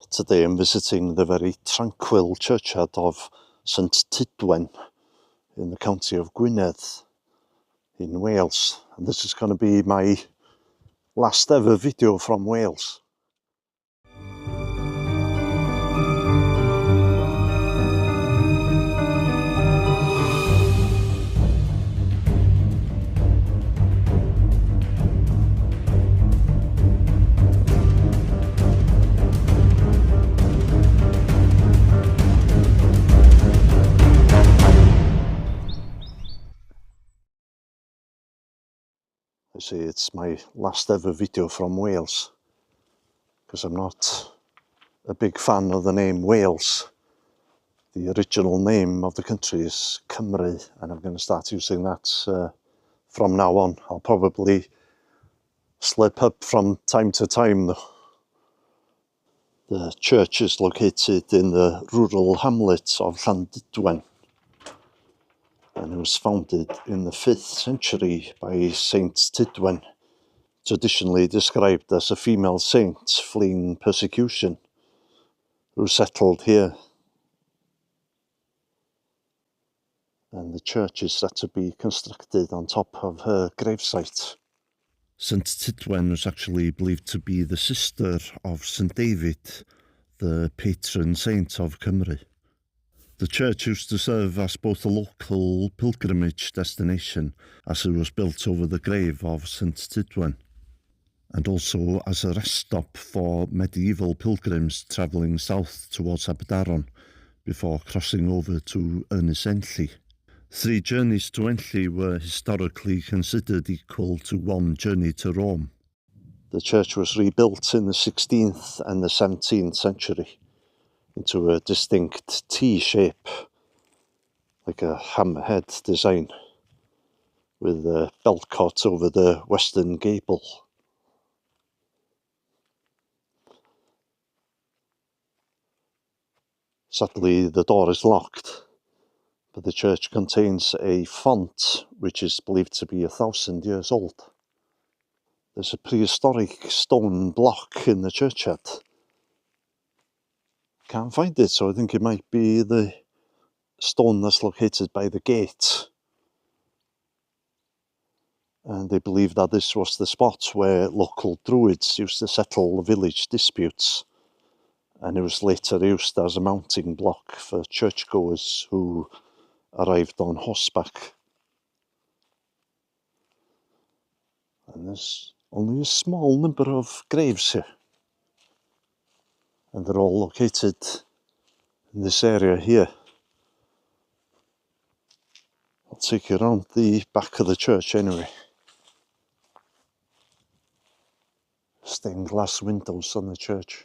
Today I'm visiting the very tranquil churchyard of St Tudwen in the county of Gwynedd in Wales, and this is going to be my last ever video from Wales. I say it's my last ever video from Wales because I'm not a big fan of the name Wales. The original name of the country is Cymru, and I'm going to start using that from now on. I'll probably slip up from time to time though. The church is located in the rural hamlet of St Tudwen, and it was founded in the 5th century by St Tidwin, traditionally described as a female saint fleeing persecution, who settled here. And the church is said to be constructed on top of her gravesite. St Tidwen was actually believed to be the sister of St David, the patron saint of Cymru. The church used to serve as both a local pilgrimage destination, as it was built over the grave of St Tudwen, and also as a rest stop for medieval pilgrims travelling south towards Aberdaron before crossing over to Enlli. 3 journeys to Enlli were historically considered equal to 1 journey to Rome. The church was rebuilt in the 16th and the 17th century into a distinct T shape, like a hammerhead design, with a bell cut over the western gable. Sadly, the door is locked, but the church contains a font which is believed to be 1,000 years old. There's a prehistoric stone block in the churchyard. Can't find it, so I think it might be the stone that's located by the gate. And they believe that this was the spot where local druids used to settle village disputes, and it was later used as a mounting block for churchgoers who arrived on horseback. And there's only a small number of graves here, and they're all located in this area here. I'll take you around the back of the church anyway. Stained glass windows on the church.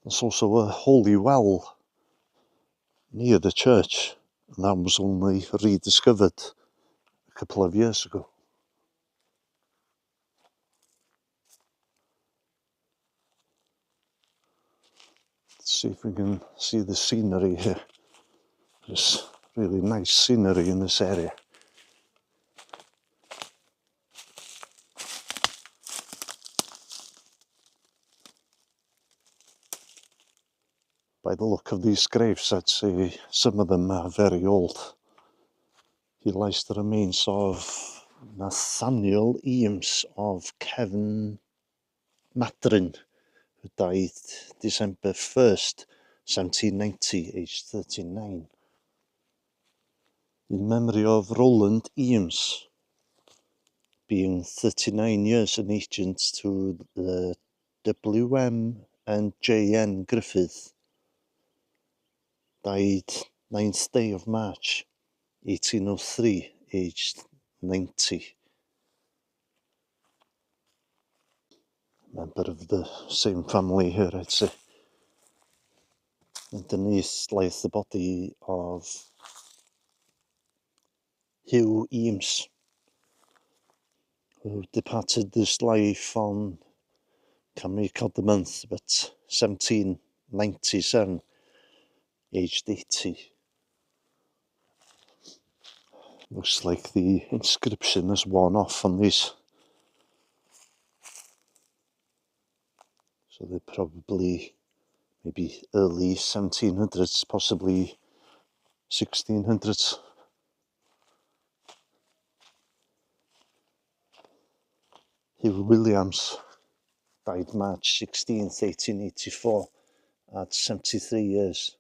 There's also a holy well near the church, and that was only rediscovered a couple of years ago. Let's see if we can see the scenery here. There's really nice scenery in this area. By the look of these graves, I'd say some of them are very old. Here lies the remains of Nathaniel Eames of Cefn Madryn, who died December 1st, 1790, aged 39. In memory of Roland Eames, being 39 years an agent to the WM and JN Griffith, died 9th day of March 1803, aged 90. Member of the same family here, I'd say. Underneath lies the body of Hugh Eames, who departed this life on, can't recall the month, but 1797, aged 80. Looks like the inscription is worn off on these. So they're probably maybe early 1700s, possibly 1600s. Hugh Williams died March 16th, 1884, at 73 years.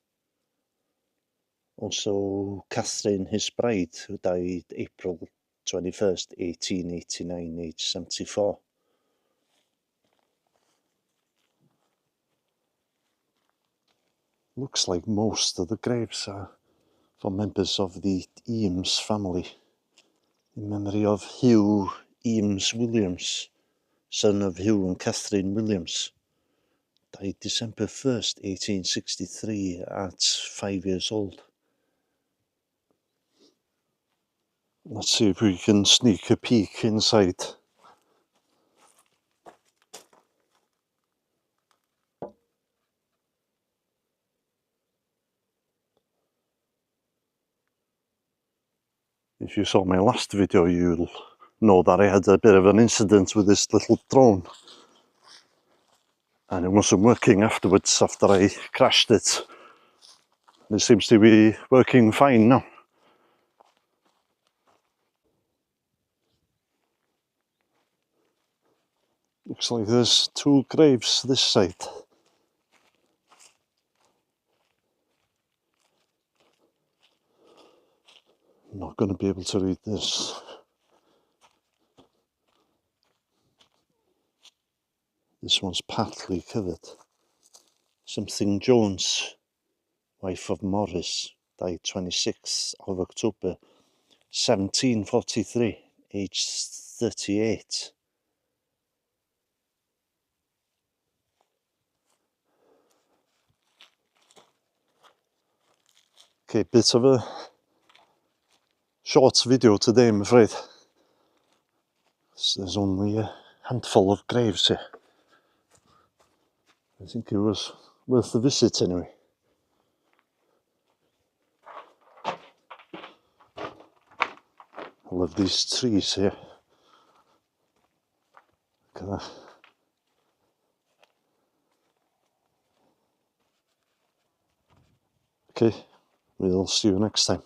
Also Catherine, his bride, who died April 21st, 1889, aged 74. Looks like most of the graves are for members of the Eames family, in memory of Hugh Eames Williams, son of Hugh and Catherine Williams. Died December 1st, 1863, at 5 years old. Let's see if we can sneak a peek inside. If you saw my last video, you'll know that I had a bit of an incident with this little drone. And it wasn't working afterwards after I crashed it. It seems to be working fine now. Looks like there's 2 graves this side. I'm not going to be able to read this. This one's partly covered. Something Jones, wife of Morris, died 26th of October 1743, aged 38. Okay, bit of a short video today, I'm afraid. There's only a handful of graves here. I think it was worth the visit anyway. I love these trees here. Look at that. Okay, we'll see you next time.